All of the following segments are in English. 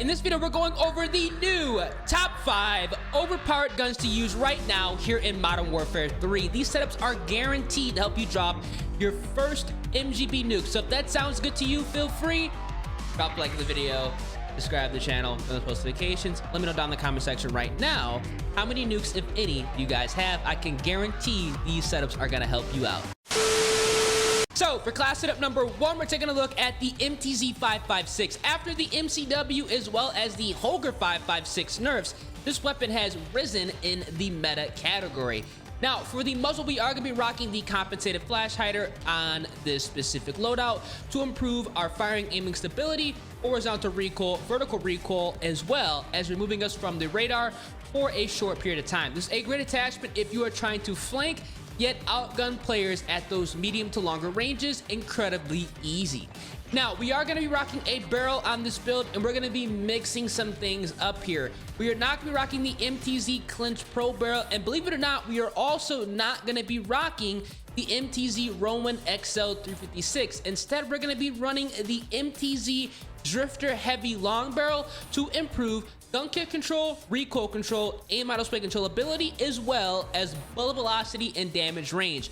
in this video, we're going over the new top 5 overpowered guns to use right now here in Modern Warfare 3. These setups are guaranteed to help you drop your first MGB nuke. So if that sounds good to you, feel free, drop a like in the video, subscribe to the channel, and those post notifications. Let me know down in the comment section right now how many nukes, if any, you guys have. I can guarantee these setups are going to help you out. So for class setup number 1, we're taking a look at the MTZ-556. After the MCW as well as the Holger 556 nerfs, this weapon has risen in the meta category. Now, for the muzzle, we are going to be rocking the compensated flash hider on this specific loadout to improve our firing aiming stability, horizontal recoil, vertical recoil, as well as removing us from the radar for a short period of time. This is a great attachment if you are trying to flank yet outgun players at those medium to longer ranges. Incredibly easy. Now, we are going to be rocking a barrel on this build, and we're going to be mixing some things up here. We are not going to be rocking the MTZ Clinch Pro barrel, and believe it or not, we are also not going to be rocking the MTZ Rowan XL 356. Instead, we're going to be running the MTZ Drifter Heavy Long Barrel to improve gun kick control, recoil control, aim out of sway controllability, as well as bullet velocity and damage range.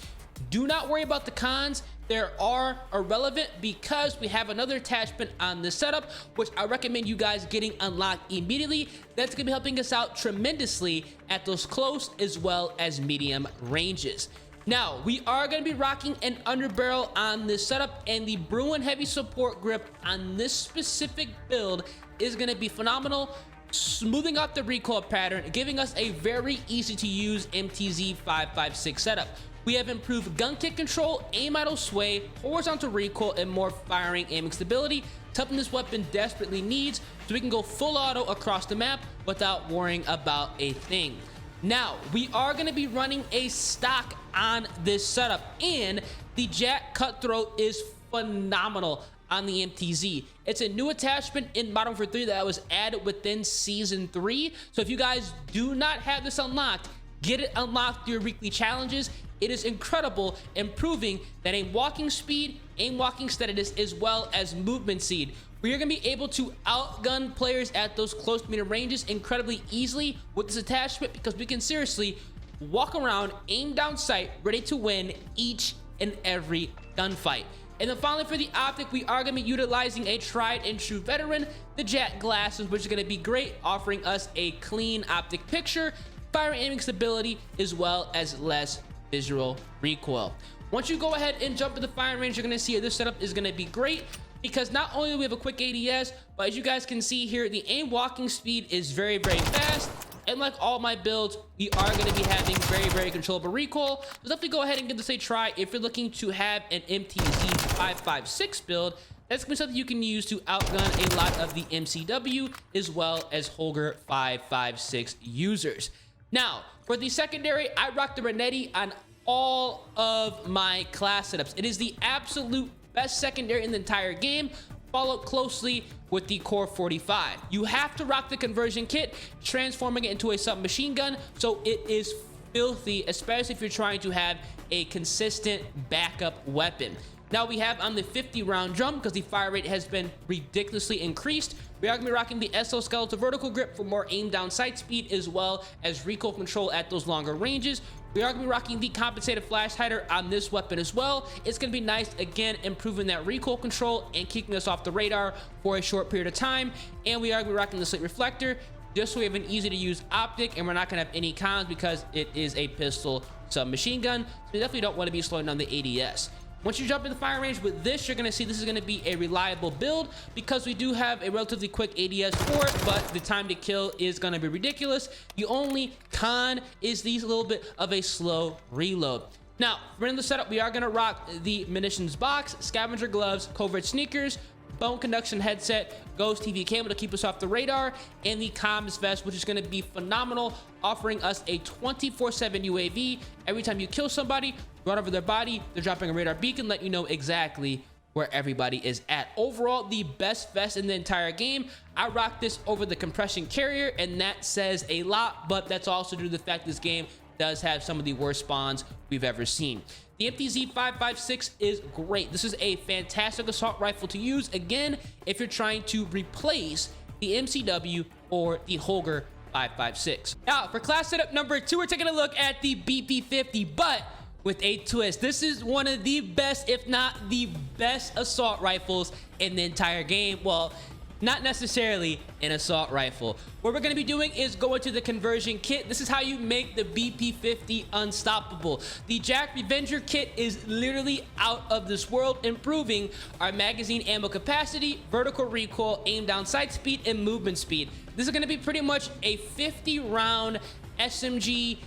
Do not worry about the cons. They are irrelevant because we have another attachment on this setup, which I recommend you guys getting unlocked immediately. That's going to be helping us out tremendously at those close as well as medium ranges. Now, we are going to be rocking an underbarrel on this setup, and the Bruin Heavy Support Grip on this specific build is going to be phenomenal, smoothing out the recoil pattern, giving us a very easy to use MTZ-556 setup. We have improved gun kick control, aim idle sway, horizontal recoil, and more firing aiming stability, something this weapon desperately needs so we can go full auto across the map without worrying about a thing. Now, we are going to be running a stock on this setup, and the Jack Cutthroat is phenomenal on the MTZ. It's a new attachment in Modern Warfare 3 that was added within Season 3. So if you guys do not have this unlocked, get it unlocked through your weekly challenges. It is incredible, improving that aim walking speed, aim walking steadiness, as well as movement speed. We are going to be able to outgun players at those close to medium ranges incredibly easily with this attachment, because we can seriously walk around, aim down sight, ready to win each and every gunfight. And then finally, for the optic, we are going to be utilizing a tried and true veteran, the Jack glasses, which is going to be great, offering us a clean optic picture, firing aiming stability, as well as less visual recoil. Once you go ahead and jump to the firing range, you're going to see this setup is going to be great, because not only do we have a quick ADS, but as you guys can see here, the aim walking speed is very, very fast. And like all my builds, we are going to be having very, very controllable recoil. So definitely go ahead and give this a try if you're looking to have an MTZ-556 build. That's going to be something you can use to outgun a lot of the MCW as well as Holger 556 users. Now, for the secondary, I rock the Renetti on all of my class setups. It is the absolute best secondary in the entire game, followed closely with the Core 45. You have to rock the conversion kit, transforming it into a submachine gun, so it is filthy, especially if you're trying to have a consistent backup weapon. Now we have on the 50-round drum, because the fire rate has been ridiculously increased. We are going to be rocking the exoskeletal vertical grip for more aim down sight speed, as well as recoil control at those longer ranges. We are going to be rocking the compensated flash hider on this weapon as well. It's going to be nice, again, improving that recoil control and keeping us off the radar for a short period of time. And we are going to be rocking the slate reflector, just so we have an easy to use optic, and we're not going to have any cons because it is a pistol submachine gun. So you definitely don't want to be slowing down the ADS. Once you jump in the firing range with this, you're going to see this is going to be a reliable build, because we do have a relatively quick ADS for it, but the time to kill is going to be ridiculous. The only con is these a little bit of a slow reload. Now, for the setup, we are going to rock the munitions box, scavenger gloves, covert sneakers, bone conduction headset, Ghost TV cable to keep us off the radar, and the comms vest, which is going to be phenomenal, offering us a 24/7 UAV. Every time you kill somebody, run over their body, they're dropping a radar beacon, let you know exactly where everybody is at. Overall, the best vest in the entire game. I rock this over the compression carrier, and that says a lot, but that's also due to the fact this game does have some of the worst spawns we've ever seen. The MTZ-556 is great. This is a fantastic assault rifle to use, again, if you're trying to replace the MCW or the Holger 556. Now, for class setup number 2, we're taking a look at the BP50, but with a twist. This is one of the best, if not the best, assault rifles in the entire game. Well, not necessarily an assault rifle. What we're going to be doing is going to the conversion kit. This is how you make the BP50 unstoppable. The Jack Revenger kit is literally out of this world, improving our magazine ammo capacity, vertical recoil, aim down sight speed, and movement speed. This is going to be pretty much a 50-round SMG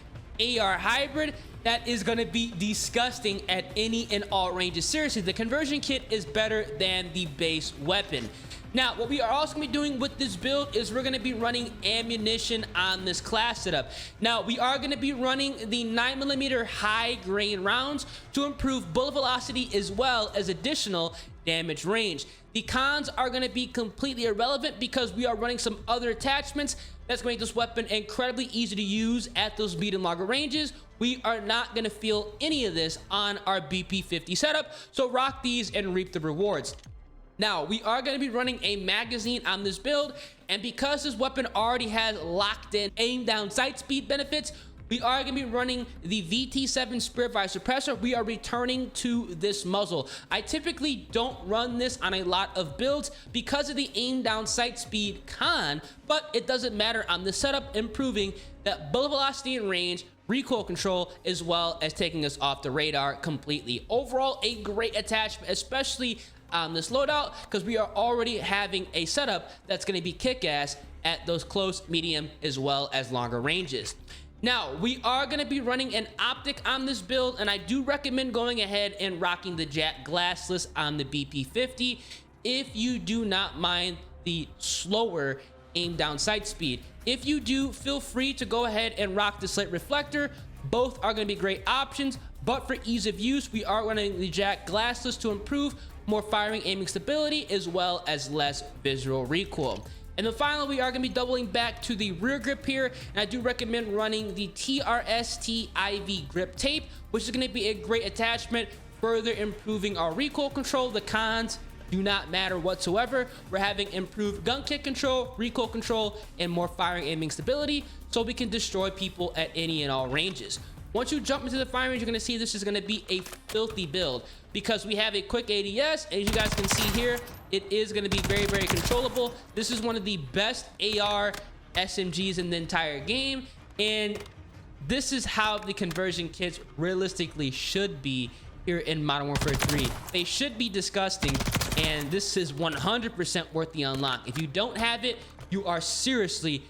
AR hybrid that is going to be disgusting at any and all ranges. Seriously, the conversion kit is better than the base weapon. Now, what we are also going to be doing with this build is we're going to be running ammunition on this class setup. Now, we are going to be running the 9mm high grain rounds to improve bullet velocity as well as additional damage range. The cons are going to be completely irrelevant because we are running some other attachments that's going to make this weapon incredibly easy to use at those medium longer ranges. We are not going to feel any of this on our BP50 setup, so rock these and reap the rewards. Now, we are going to be running a magazine on this build, and because this weapon already has locked in aim down sight speed benefits, we are going to be running the VT7 Spiritfire suppressor. We are returning to this muzzle. I typically don't run this on a lot of builds because of the aim down sight speed con, but it doesn't matter on this setup, improving that bullet velocity and range, recoil control, as well as taking us off the radar completely. Overall, a great attachment, especially on this loadout, because we are already having a setup that's going to be kick-ass at those close, medium, as well as longer ranges. Now, we are going to be running an optic on this build, and I do recommend going ahead and rocking the Jack glassless on the BP50 if you do not mind the slower aim down sight speed. If you do, feel free to go ahead and rock the slate reflector. Both are going to be great options, but for ease of use, we are running the Jack glassless to improve more firing aiming stability as well as less visual recoil. And then finally, we are going to be doubling back to the rear grip here, and I do recommend running the TRST IV grip tape, which is going to be a great attachment, further improving our recoil control. The cons do not matter whatsoever. We're having improved gun kick control, recoil control, and more firing aiming stability, so we can destroy people at any and all ranges. Once you jump into the firing range, you're going to see this is going to be a filthy build because we have a quick ADS. As you guys can see here, it is going to be very, very controllable. This is one of the best AR SMGs in the entire game, and this is how the conversion kits realistically should be here in Modern Warfare 3. They should be disgusting, and this is 100% worth the unlock. If you don't have it, you are seriously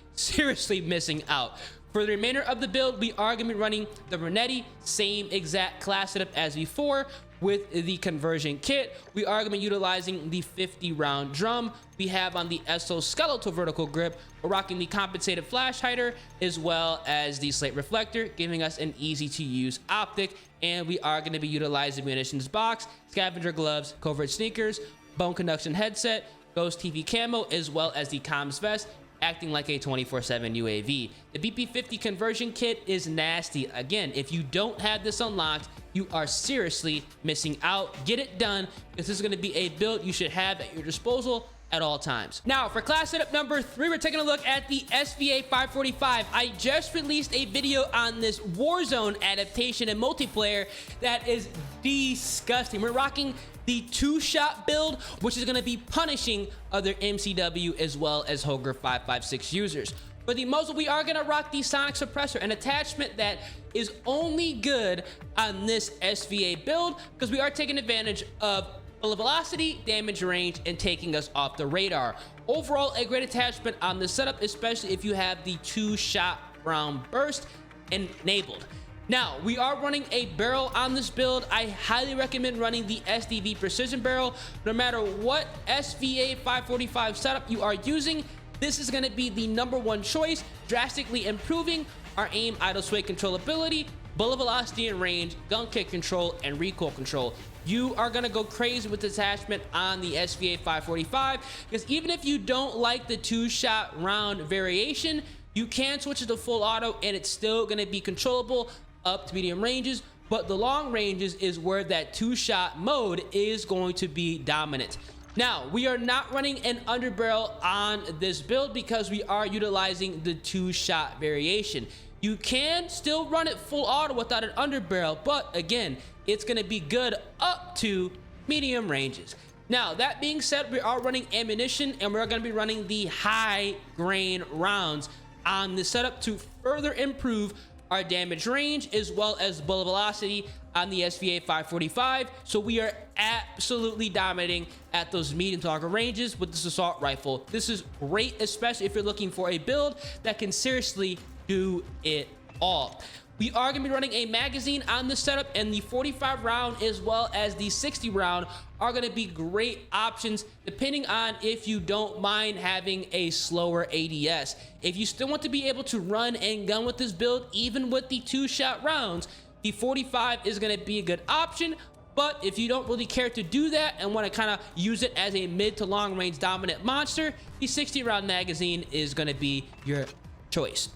missing out. For the remainder of the build, we are going to be running the Renetti, same exact class setup as before with the conversion kit. We are going to be utilizing the 50-round drum. We have on the exoskeletal vertical grip. We're rocking the compensated flash hider as well as the slate reflector, giving us an easy-to-use optic. And we are going to be utilizing munitions box, scavenger gloves, covert sneakers, bone conduction headset, ghost TV camo, as well as the comms vest, acting like a 24/7 UAV. The BP50 conversion kit is nasty. Again, if you don't have this unlocked, you are seriously missing out. Get it done, because this is going to be a build you should have at your disposal at all times. Now, for class setup number 3, we're taking a look at the SVA 545. I just released a video on this Warzone adaptation and multiplayer that is disgusting. We're rocking the 2-shot build, which is going to be punishing other MCW as well as Holger 556 users. For the muzzle, we are going to rock the sonic suppressor, an attachment that is only good on this SVA build because we are taking advantage of bullet velocity, damage range, and taking us off the radar. Overall, a great attachment on this setup, especially if you have the 2-shot round burst enabled. Now, we are running a barrel on this build. I highly recommend running the SDV precision barrel. No matter what SVA 545 setup you are using, this is going to be the #1 choice, drastically improving our aim idle sway controllability, bullet velocity and range, gun kick control, and recoil control. You are going to go crazy with the attachment on the SVA 545 because even if you don't like the 2-shot round variation, you can switch it to full auto and it's still going to be controllable up to medium ranges, but the long ranges is where that 2-shot mode is going to be dominant. Now, we are not running an underbarrel on this build because we are utilizing the 2-shot variation. You can still run it full auto without an underbarrel, but again, it's going to be good up to medium ranges. Now, that being said, we are running ammunition and we're going to be running the high grain rounds on the setup to further improve our damage range as well as bullet velocity on the SVA 545. So we are absolutely dominating at those medium to longer ranges with this assault rifle. This is great, especially if you're looking for a build that can seriously do it all. We are going to be running a magazine on this setup, and the 45 round as well as the 60 round are going to be great options depending on if you don't mind having a slower ADS. If you still want to be able to run and gun with this build, even with the 2-shot rounds, the 45 is going to be a good option. But if you don't really care to do that and want to kind of use it as a mid to long range dominant monster, the 60 round magazine is going to be your choice.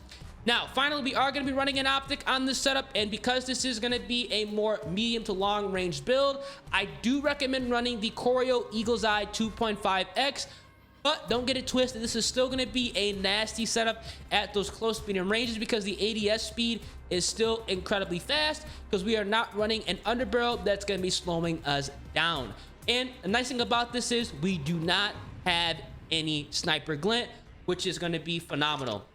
Now, finally, we are going to be running an optic on this setup, and because this is going to be a more medium to long range build, I do recommend running the Corio Eagle's Eye 2.5X, but don't get it twisted. This is still going to be a nasty setup at those close medium ranges because the ADS speed is still incredibly fast because we are not running an underbarrel that's going to be slowing us down. And the nice thing about this is we do not have any sniper glint, which is going to be phenomenal.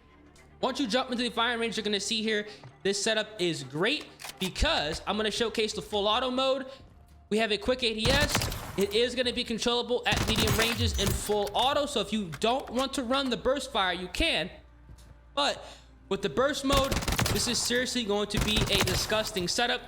Once you jump into the firing range, you're going to see here, this setup is great because I'm going to showcase the full auto mode. We have a quick ADS. It is going to be controllable at medium ranges in full auto. So if you don't want to run the burst fire, you can. But with the burst mode, this is seriously going to be a disgusting setup.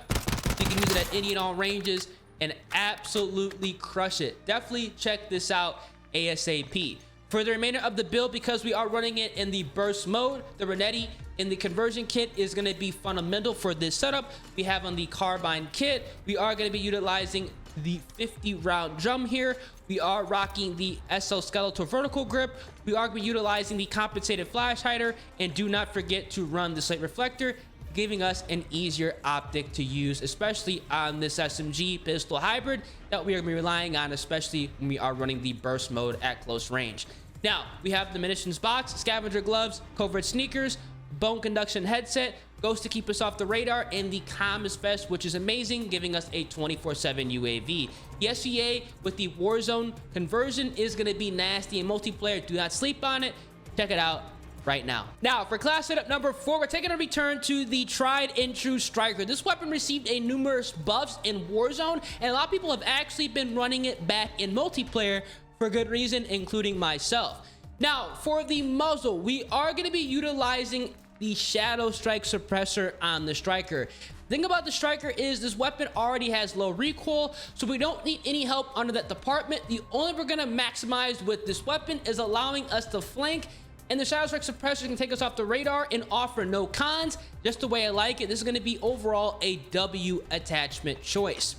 You can use it at any and all ranges and absolutely crush it. Definitely check this out ASAP. For the remainder of the build, because we are running it in the burst mode, the Renetti in the conversion kit is going to be fundamental for this setup. We have on the carbine kit, we are going to be utilizing the 50 round drum here. We are rocking the exoskeletal vertical grip. We are going to be utilizing the compensated flash hider, and do not forget to run the slate reflector, giving us an easier optic to use, especially on this SMG pistol hybrid that we are going to be relying on, especially when we are running the burst mode at close range. Now, we have the munitions box, scavenger gloves, covert sneakers, bone conduction headset, ghost to keep us off the radar, and the comms vest, which is amazing, giving us a 24/7 UAV. The SVA with the Warzone conversion is going to be nasty in multiplayer. Do not sleep on it. Check it out right now. Now, for class setup number 4, we're taking a return to the tried and true striker. This weapon received a numerous buffs in Warzone, and a lot of people have actually been running it back in multiplayer for good reason, including myself. Now, for the muzzle, we are going to be utilizing the Shadow Strike suppressor on the striker. The thing about the striker is this weapon already has low recoil, so we don't need any help under that department. The only we're going to maximize with this weapon is allowing us to flank, and the Shadow Strike suppressor can take us off the radar and offer no cons, just the way I like it. This is going to be overall a W attachment choice.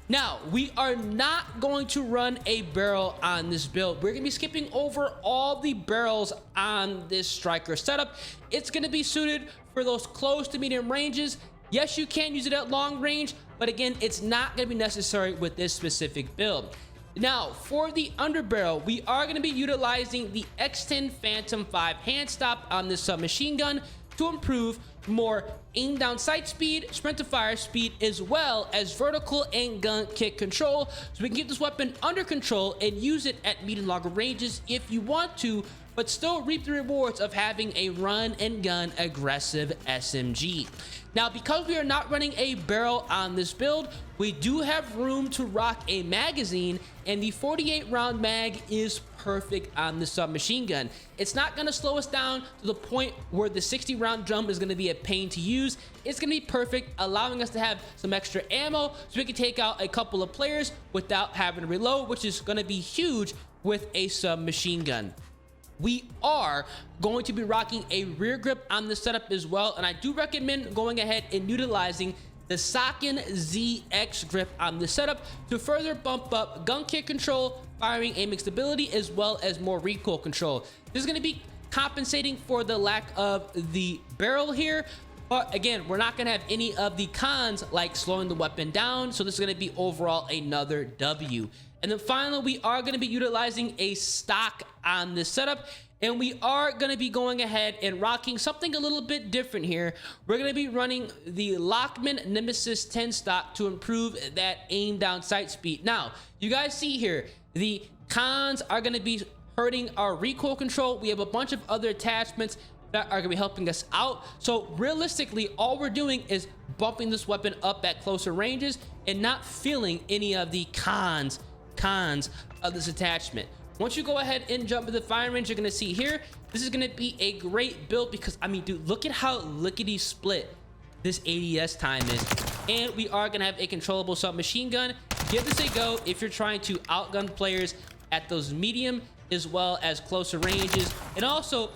Now, we are not going to run a barrel on this build. We're going to be skipping over all the barrels on this striker setup. It's going to be suited for those close to medium ranges. Yes, you can use it at long range, but again, it's not going to be necessary with this specific build. Now, for the underbarrel, we are going to be utilizing the X10 Phantom 5 hand stop on this submachine gun to improve more aim down sight speed, sprint to fire speed, as well as vertical and gun kick control, so we can get this weapon under control and use it at medium longer ranges if you want to, but still reap the rewards of having a run and gun aggressive SMG. Now, because we are not running a barrel on this build, we do have room to rock a magazine, and the 48 round mag is perfect on the submachine gun. It's not going to slow us down to the point where the 60 round drum is going to be a pain to use. It's going to be perfect, allowing us to have some extra ammo so we can take out a couple of players without having to reload, which is going to be huge with a submachine gun. We are going to be rocking a rear grip on the setup as well, and I do recommend going ahead and utilizing the Socken ZX grip on the setup to further bump up gun kick control, firing aiming stability, as well as more recoil control. This is going to be compensating for the lack of the barrel here, But again, we're not going to have any of the cons like slowing the weapon down. So this is going to be overall another W. And then finally, we are going to be utilizing a stock on this setup. And we are going to be going ahead and rocking something a little bit different here. We're going to be running the Lockman Nemesis 10 stock to improve that aim down sight speed. Now, you guys see here, the cons are going to be hurting our recoil control. We have a bunch of other attachments that are going to be helping us out. So realistically, all we're doing is bumping this weapon up at closer ranges and not feeling any of the cons of this attachment. Once you go ahead and jump to the firing range, you're going to see here, this is going to be a great build because, I mean, dude, look at how lickety split this ADS time is. And we are going to have a controllable submachine gun. Give this a go if you're trying to outgun players at those medium as well as closer ranges, and also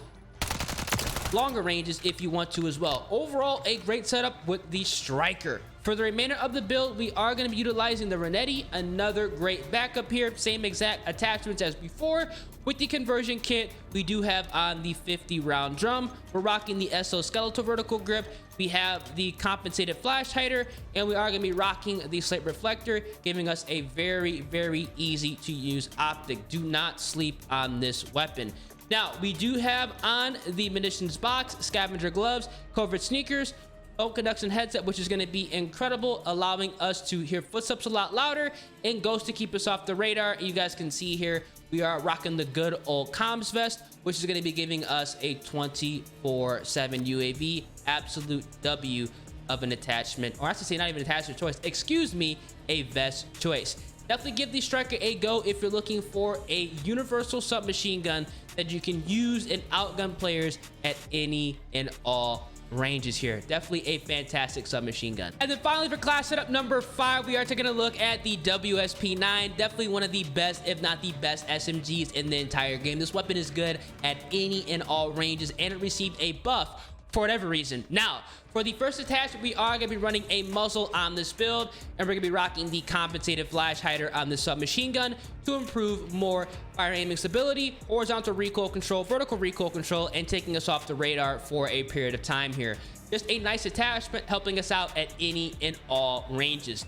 longer ranges if you want to as well. Overall, a great setup with the Striker. For the remainder of the build, we are going to be utilizing the Renetti, another great backup here, same exact attachments as before. With the conversion kit, we do have on the 50 round drum. We're rocking the exoskeletal vertical grip. We have the compensated flash hider, and we are going to be rocking the slate reflector, giving us a very, very easy to use optic. Do not sleep on this weapon. Now, we do have on the munitions box, scavenger gloves, covert sneakers, bone conduction headset, which is going to be incredible, allowing us to hear footsteps a lot louder, and ghost to keep us off the radar. You guys can see here, we are rocking the good old comms vest, which is going to be giving us a 24/7 UAV. Absolute W of an attachment, or I should say not even attachment choice, excuse me, a vest choice. Definitely give the Striker a go if you're looking for a universal submachine gun that you can use and outgun players at any and all ranges here. Definitely a fantastic submachine gun. And then finally, for class setup number 5, we are taking a look at the WSP9. Definitely one of the best, if not the best, SMGs in the entire game. This weapon is good at any and all ranges, and it received a buff for whatever reason. Now, for the first attachment, we are going to be running a muzzle on this build, and we're going to be rocking the compensated flash hider on the submachine gun to improve more fire aiming stability, horizontal recoil control, vertical recoil control, and taking us off the radar for a period of time here. Just a nice attachment helping us out at any and all ranges.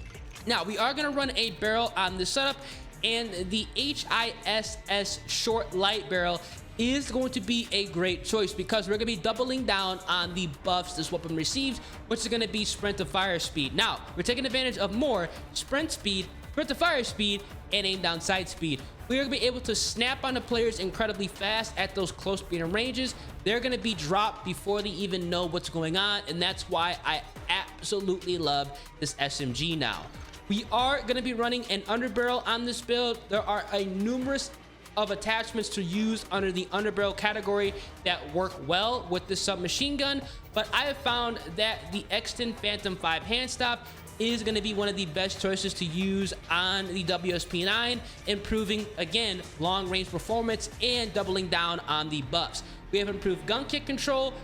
Now, we are going to run a barrel on this setup, and the HISS short light barrel is going to be a great choice because we're going to be doubling down on the buffs this weapon receives, which is going to be sprint to fire speed. Now, we're taking advantage of more sprint speed, sprint to fire speed, and aim down sight speed. We are going to be able to snap onto players incredibly fast at those close speed and ranges. They're going to be dropped before they even know what's going on, and that's why I absolutely love this SMG now. We are going to be running an underbarrel on this build. There are a numerous of attachments to use under the underbarrel category that work well with the submachine gun, but I have found that the Exton Phantom 5 hand stop is going to be one of the best choices to use on the WSP9, improving again long range performance and doubling down on the buffs. We have improved gun kick control,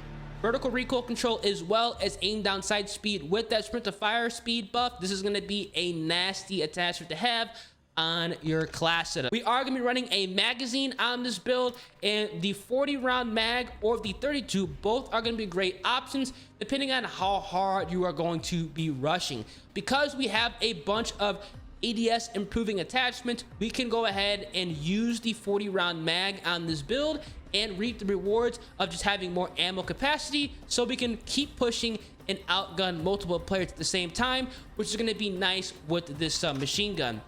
vertical recoil control, as well as aim down sight speed with that sprint to fire speed buff. This is going to be a nasty attachment to have on your class setup. We are going to be running a magazine on this build, and the 40 round mag or the 32, both are going to be great options depending on how hard you are going to be rushing. Because we have a bunch of ADS improving attachments, we can go ahead and use the 40 round mag on this build and reap the rewards of just having more ammo capacity, so we can keep pushing and outgun multiple players at the same time, which is going to be nice with this submachine gun.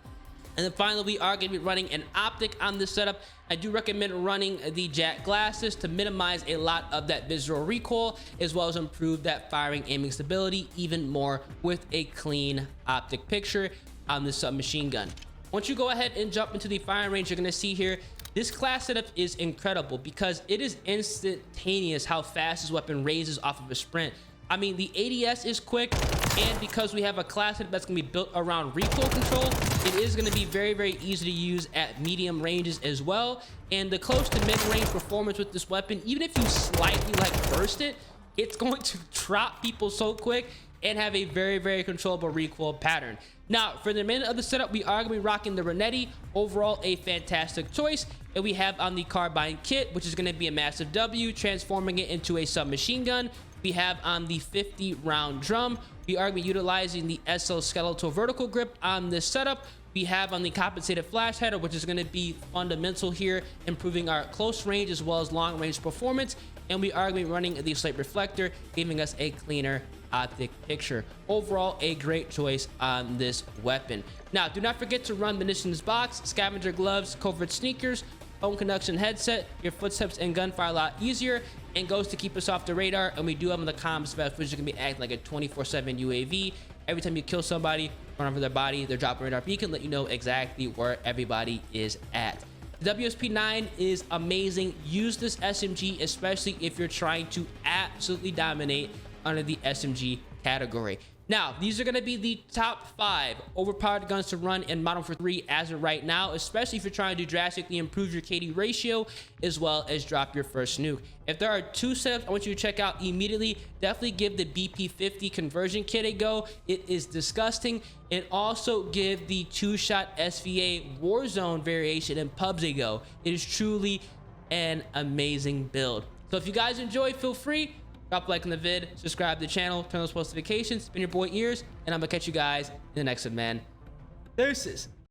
And then finally, we are going to be running an optic on this setup. I do recommend running the Jack glasses to minimize a lot of that visual recoil, as well as improve that firing aiming stability even more with a clean optic picture on the submachine gun. Once you go ahead and jump into the firing range, you're going to see here, this class setup is incredible because it is instantaneous how fast this weapon raises off of a sprint. I mean, the ADS is quick, and because we have a class setup that's going to be built around recoil control, it is going to be very, very easy to use at medium ranges as well. And the close to mid-range performance with this weapon, even if you slightly burst it, it's going to drop people so quick and have a very, very controllable recoil pattern. Now, for the remainder of the setup, we are going to be rocking the Renetti. Overall, a fantastic choice. And we have on the carbine kit, which is going to be a massive W, transforming it into a submachine gun we have on the 50 round drum. We are going to be utilizing the exoskeletal vertical grip on this setup. We have on the compensated flash header, which is going to be fundamental here, improving our close range as well as long range performance. And we are going to be running the slate reflector, giving us a cleaner optic picture. Overall, a great choice on this weapon. Now, do not forget to run munitions box, scavenger gloves, covert sneakers, phone conduction headset. Your footsteps and gunfire a lot easier, and goes to keep us off the radar. And we do have on the comms vest, which is going to be acting like a 24/7 UAV. Every time you kill somebody, run over their body, their drop radar beacon, let you know exactly where everybody is at. The WSP9 is amazing. Use this SMG, especially if you're trying to absolutely dominate under the SMG category. Now, these are going to be the top 5 overpowered guns to run in Modern Warfare 3 as of right now, especially if you're trying to drastically improve your KD ratio as well as drop your first nuke. If there are 2 setups I want you to check out immediately, definitely give the BP50 conversion kit a go. It is disgusting. And also give the 2-shot SVA Warzone variation in pubs a go. It is truly an amazing build. So if you guys enjoy, feel free. Drop a like on the vid, subscribe to the channel, turn those post notifications, spin your boy ears, and I'm gonna catch you guys in the next one, man. Deuces.